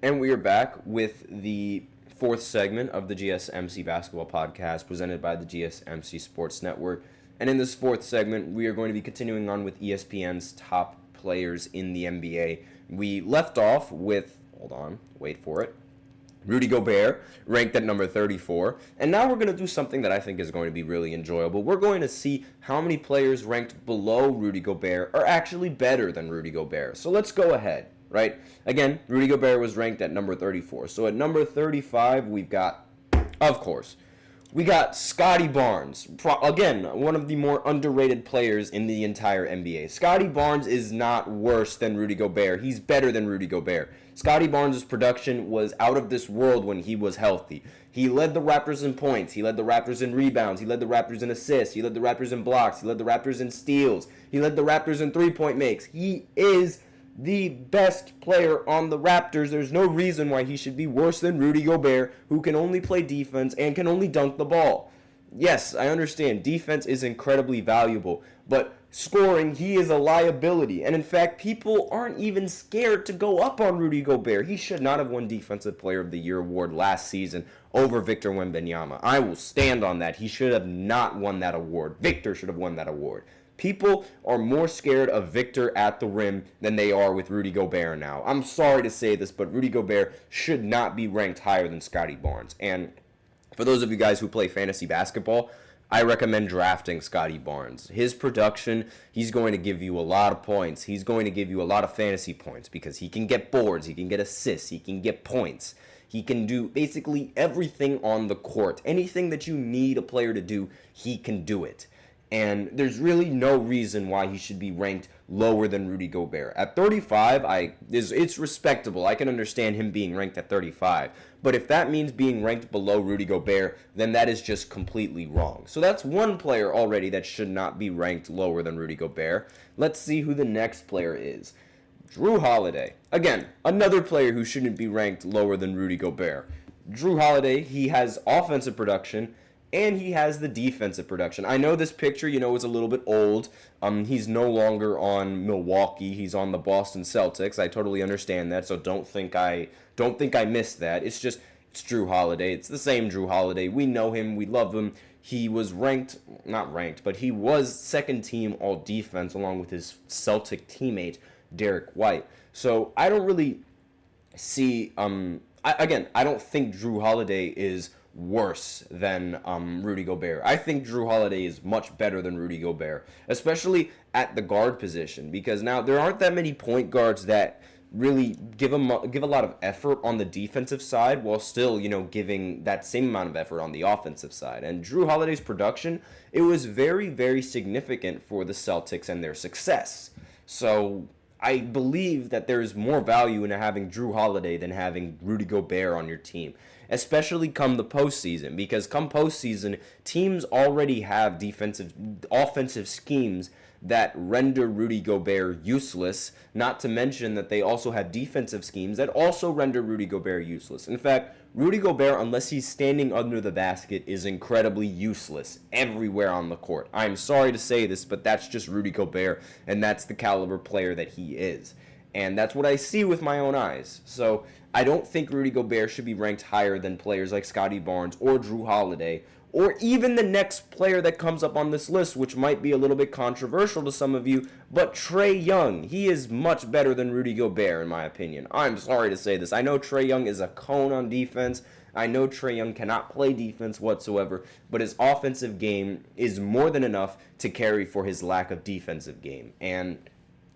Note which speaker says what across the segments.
Speaker 1: And we are back with the fourth segment of the GSMC Basketball Podcast presented by the GSMC Sports Network. And in this fourth segment, we are going to be continuing on with ESPN's top players in the NBA. We left off with, wait for it, Rudy Gobert, ranked at number 34. And now we're going to do something that I think is going to be really enjoyable. We're going to see how many players ranked below Rudy Gobert are actually better than Rudy Gobert. So let's go ahead. Right? Again, Rudy Gobert was ranked at number 34. So at number 35, we've got, of course, we got Scottie Barnes. Again, one of the more underrated players in the entire NBA. Scottie Barnes is not worse than Rudy Gobert. He's better than Rudy Gobert. Scottie Barnes' production was out of this world when he was healthy. He led the Raptors in points. He led the Raptors in rebounds. He led the Raptors in assists. He led the Raptors in blocks. He led the Raptors in steals. He led the Raptors in three-point makes. He is the best player on the Raptors. There's no reason why he should be worse than Rudy Gobert, who can only play defense and can only dunk the ball. Yes, I understand. Defense is incredibly valuable, but scoring, he is a liability. And in fact, people aren't even scared to go up on Rudy Gobert. He should not have won Defensive Player of the Year award last season over Victor Wembanyama. I will stand on that. He should have not won that award. Victor should have won that award. People are more scared of Victor at the rim than they are with Rudy Gobert now. I'm sorry to say this, but Rudy Gobert should not be ranked higher than Scottie Barnes. And for those of you guys who play fantasy basketball, I recommend drafting Scottie Barnes. His production, he's going to give you a lot of points. He's going to give you a lot of fantasy points because he can get boards, he can get assists, he can get points. He can do basically everything on the court. Anything that you need a player to do, he can do it. And there's really no reason why he should be ranked lower than Rudy Gobert. At 35, it's respectable. I can understand him being ranked at 35. But if that means being ranked below Rudy Gobert, then that is just completely wrong. So that's one player already that should not be ranked lower than Rudy Gobert. Let's see who the next player is. Jrue Holiday. Again, another player who shouldn't be ranked lower than Rudy Gobert. Jrue Holiday, he has offensive production, and he has the defensive production. I know this picture, is a little bit old. He's no longer on Milwaukee. He's on the Boston Celtics. I totally understand that, so don't think I missed that. It's Jrue Holiday. It's the same Jrue Holiday. We know him. We love him. He was but he was second team all defense along with his Celtic teammate, Derek White. So I don't really see, I don't think Jrue Holiday is worse than Rudy Gobert. I think Jrue Holiday is much better than Rudy Gobert, especially at the guard position, because now there aren't that many point guards that really give a lot of effort on the defensive side while still, giving that same amount of effort on the offensive side. And Jrue Holiday's production, it was very, very significant for the Celtics and their success. So I believe that there is more value in having Jrue Holiday than having Rudy Gobert on your team, especially come the postseason, because come postseason, teams already have offensive schemes that render Rudy Gobert useless, not to mention that they also have defensive schemes that also render Rudy Gobert useless. In fact, Rudy Gobert, unless he's standing under the basket, is incredibly useless everywhere on the court. I'm sorry to say this, but that's just Rudy Gobert, and that's the caliber player that he is. And that's what I see with my own eyes. So I don't think Rudy Gobert should be ranked higher than players like Scottie Barnes or Jrue Holiday, or even the next player that comes up on this list, which might be a little bit controversial to some of you, but Trae Young. He is much better than Rudy Gobert, in my opinion. I'm sorry to say this. I know Trae Young is a cone on defense. I know Trae Young cannot play defense whatsoever, but his offensive game is more than enough to carry for his lack of defensive game. And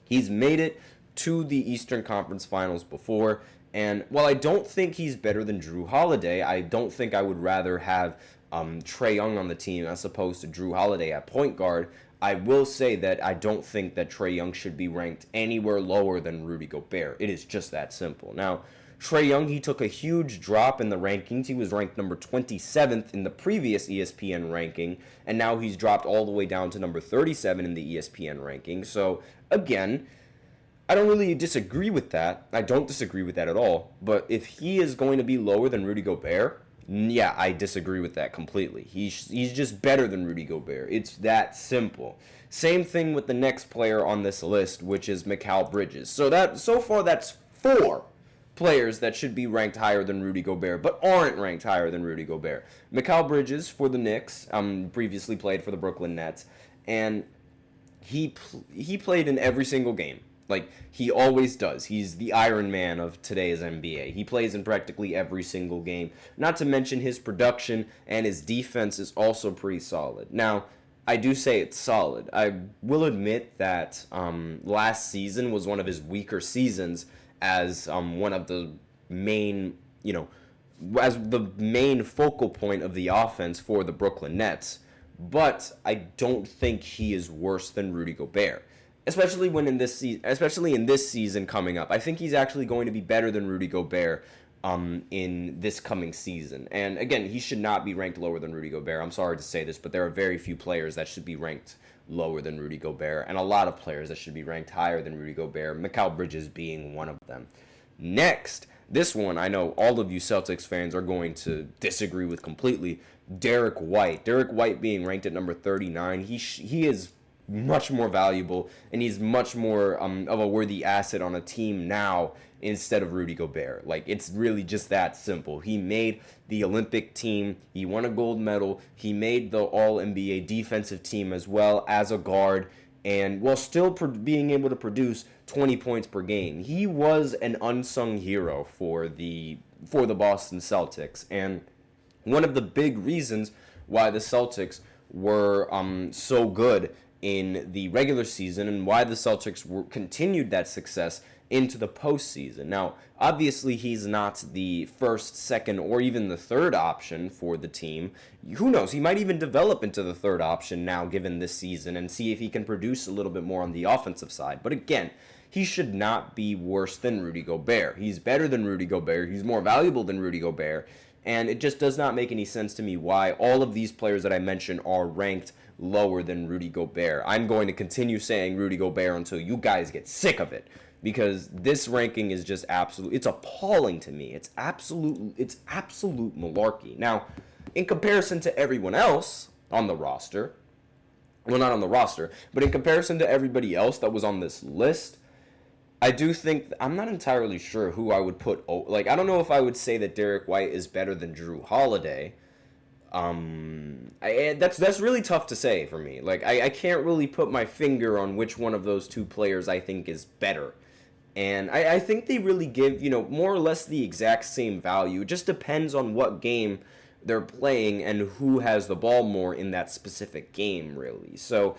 Speaker 1: he's made it to the Eastern Conference Finals before, and while I don't think he's better than Jrue Holiday, I don't think I would rather have Trae Young on the team as opposed to Jrue Holiday at point guard. I will say that I don't think that Trae Young should be ranked anywhere lower than Rudy Gobert. It is just that simple. Now, Trae Young, he took a huge drop in the rankings. He was ranked number 27th in the previous ESPN ranking, and now he's dropped all the way down to number 37 in the ESPN ranking. So, again, I don't really disagree with that. I don't disagree with that at all. But if he is going to be lower than Rudy Gobert, yeah, I disagree with that completely. He's just better than Rudy Gobert. It's that simple. Same thing with the next player on this list, which is Mikal Bridges. So far that's four players that should be ranked higher than Rudy Gobert, but aren't ranked higher than Rudy Gobert. Mikal Bridges for the Knicks, previously played for the Brooklyn Nets, and he played in every single game. Like, he always does. He's the Iron Man of today's NBA. He plays in practically every single game. Not to mention his production and his defense is also pretty solid. Now, I do say it's solid. I will admit that last season was one of his weaker seasons as one of the main, as the main focal point of the offense for the Brooklyn Nets. But I don't think he is worse than Rudy Gobert. Especially in this season coming up. I think he's actually going to be better than Rudy Gobert in this coming season. And again, he should not be ranked lower than Rudy Gobert. I'm sorry to say this, but there are very few players that should be ranked lower than Rudy Gobert, and a lot of players that should be ranked higher than Rudy Gobert, Mikal Bridges being one of them. Next, this one I know all of you Celtics fans are going to disagree with completely. Derek White. Derek White being ranked at number 39. He is much more valuable, and he's much more of a worthy asset on a team now instead of Rudy Gobert. Like, it's really just that simple. He made the Olympic team. He won a gold medal. He made the All-NBA defensive team as well as a guard, and while still being able to produce 20 points per game. He was an unsung hero for the Boston Celtics, and one of the big reasons why the Celtics were so good in the regular season and why the Celtics continued that success into the postseason. Now, obviously, he's not the first, second, or even the third option for the team. Who knows? He might even develop into the third option now, given this season, and see if he can produce a little bit more on the offensive side. But again, he should not be worse than Rudy Gobert. He's better than Rudy Gobert. He's more valuable than Rudy Gobert. And it just does not make any sense to me why all of these players that I mentioned are ranked lower than Rudy Gobert. I'm going to continue saying Rudy Gobert until you guys get sick of it, because this ranking is just it's appalling to me. It's absolute malarkey. Now, in comparison to everyone else on the roster, well, not on the roster, but in comparison to everybody else that was on this list, I do think, I'm not entirely sure who I would put, I don't know if I would say that Derek White is better than Drew Holiday. That's really tough to say for me. Like, I can't really put my finger on which one of those two players I think is better. And I think they really give, more or less the exact same value. It just depends on what game they're playing and who has the ball more in that specific game, really. So,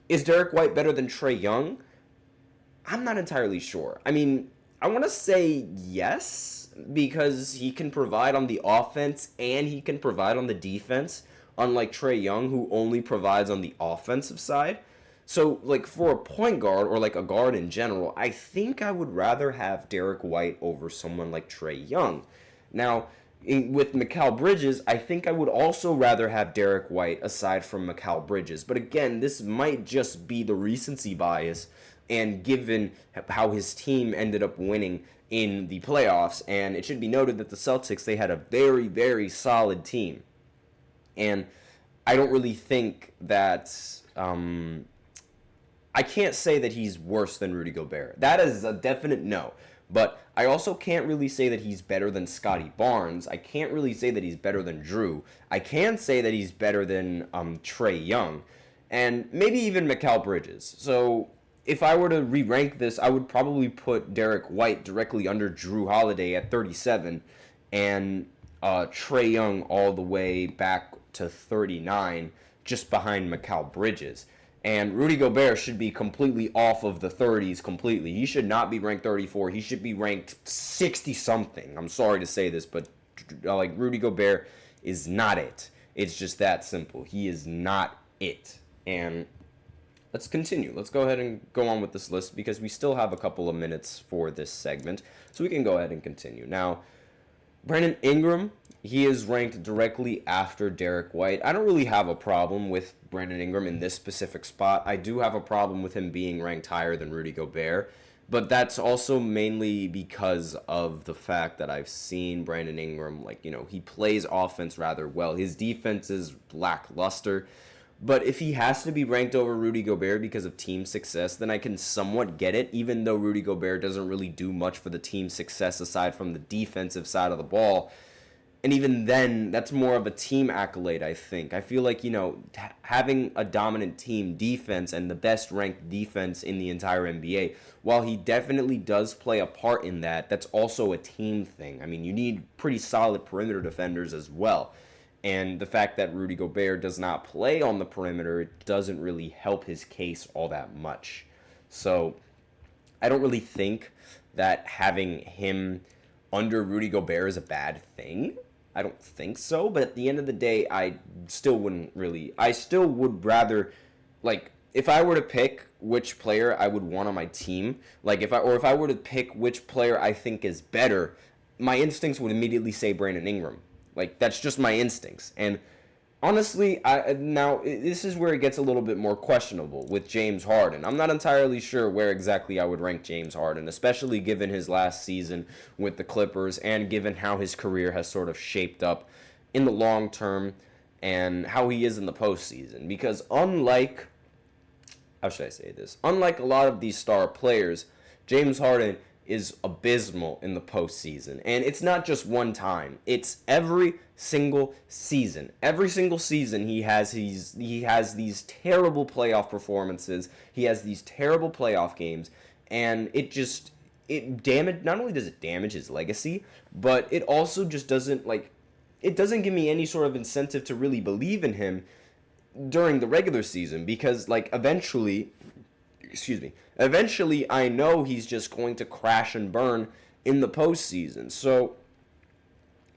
Speaker 1: is Derek White better than Trae Young? I'm not entirely sure. I mean, I want to say yes, because he can provide on the offense and he can provide on the defense, unlike Trae Young, who only provides on the offensive side. So, like, for a point guard, or like a guard in general, I think I would rather have Derek White over someone like Trae Young. Now, with Mikal Bridges, I think I would also rather have Derek White aside from Mikal Bridges. But again, this might just be the recency bias, and given how his team ended up winning in the playoffs. And it should be noted that the Celtics, they had a very, very solid team. And I don't really think that, I can't say that he's worse than Rudy Gobert. That is a definite no. But I also can't really say that he's better than Scotty Barnes. I can't really say that he's better than Drew. I can say that he's better than Trae Young. And maybe even Mikal Bridges. So if I were to re-rank this, I would probably put Derek White directly under Drew Holiday at 37 and Trae Young all the way back to 39, just behind Mikal Bridges. And Rudy Gobert should be completely off of the 30s completely. He should not be ranked 34. He should be ranked 60-something. I'm sorry to say this, but Rudy Gobert is not it. It's just that simple. He is not it. And let's continue. Let's go ahead and go on with this list, because we still have a couple of minutes for this segment, so we can go ahead and continue. Now, Brandon Ingram, he is ranked directly after Derek White. I don't really have a problem with Brandon Ingram in this specific spot. I do have a problem with him being ranked higher than Rudy Gobert, but that's also mainly because of the fact that I've seen Brandon Ingram, he plays offense rather well. His defense is lackluster, But if he has to be ranked over Rudy Gobert because of team success, then I can somewhat get it, even though Rudy Gobert doesn't really do much for the team's success aside from the defensive side of the ball. And even then, that's more of a team accolade, I think. I feel like, having a dominant team defense and the best ranked defense in the entire NBA, while he definitely does play a part in that, that's also a team thing. I mean, you need pretty solid perimeter defenders as well. And the fact that Rudy Gobert does not play on the perimeter, it doesn't really help his case all that much. So I don't really think that having him under Rudy Gobert is a bad thing. I don't think so, but at the end of the day, I still would rather, if I were to pick which player I would want on my team, if I were to pick which player I think is better, my instincts would immediately say Brandon Ingram. That's just my instincts. And honestly, this is where it gets a little bit more questionable with James Harden. I'm not entirely sure where exactly I would rank James Harden, especially given his last season with the Clippers and given how his career has sort of shaped up in the long term and how he is in the postseason. Because unlike a lot of these star players, James Harden is abysmal in the postseason. And it's not just one time. It's every single season. Every single season he has these terrible playoff performances. He has these terrible playoff games. And not only does it damage his legacy, but it also just doesn't give me any sort of incentive to really believe in him during the regular season, because eventually I know he's just going to crash and burn in the postseason. So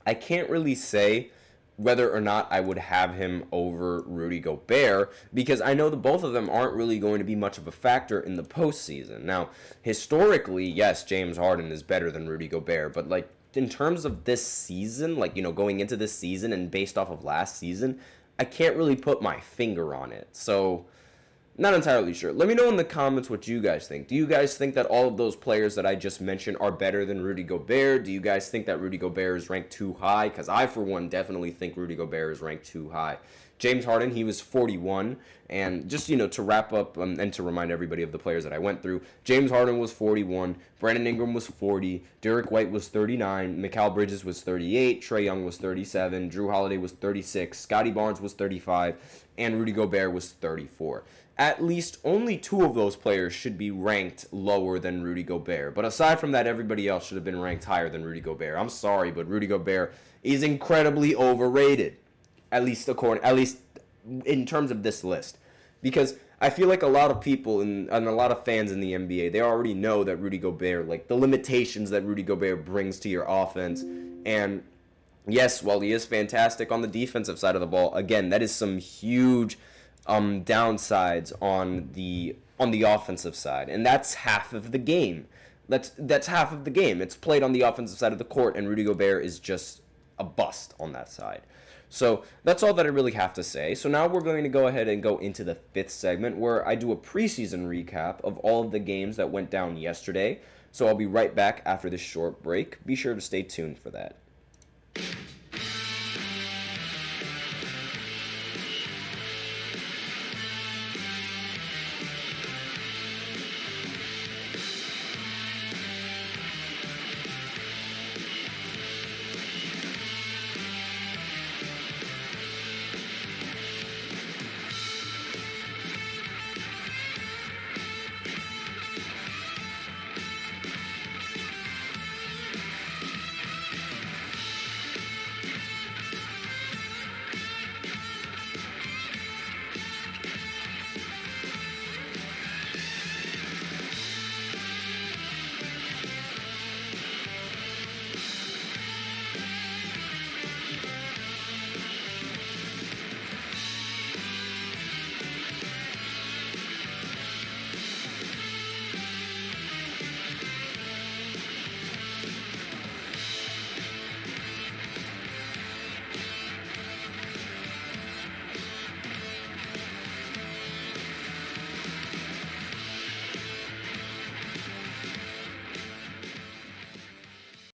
Speaker 1: I can't really say whether or not I would have him over Rudy Gobert, because I know that both of them aren't really going to be much of a factor in the postseason. Now, historically, yes, James Harden is better than Rudy Gobert, but in terms of this season, going into this season and based off of last season, I can't really put my finger on it. So not entirely sure. Let me know in the comments what you guys think. Do you guys think that all of those players that I just mentioned are better than Rudy Gobert? Do you guys think that Rudy Gobert is ranked too high? Because I, for one, definitely think Rudy Gobert is ranked too high. James Harden, he was 41. And just, to wrap up and to remind everybody of the players that I went through, James Harden was 41. Brandon Ingram was 40. Derek White was 39. Mikal Bridges was 38. Trae Young was 37. Drew Holiday was 36. Scotty Barnes was 35. And Rudy Gobert was 34. At least only two of those players should be ranked lower than Rudy Gobert. But aside from that, everybody else should have been ranked higher than Rudy Gobert. I'm sorry, but Rudy Gobert is incredibly overrated. At least in terms of this list. Because I feel like a lot of people and a lot of fans in the NBA, they already know that Rudy Gobert, the limitations that Rudy Gobert brings to your offense. And yes, while he is fantastic on the defensive side of the ball, again, that is some huge downsides on the offensive side, and that's half of the game. That's half of the game. It's played on the offensive side of the court, and Rudy Gobert is just a bust on that side. So that's all that I really have to say. So now we're going to go ahead and go into the fifth segment, where I do a preseason recap of all of the games that went down yesterday. So I'll be right back after this short break. Be sure to stay tuned for that.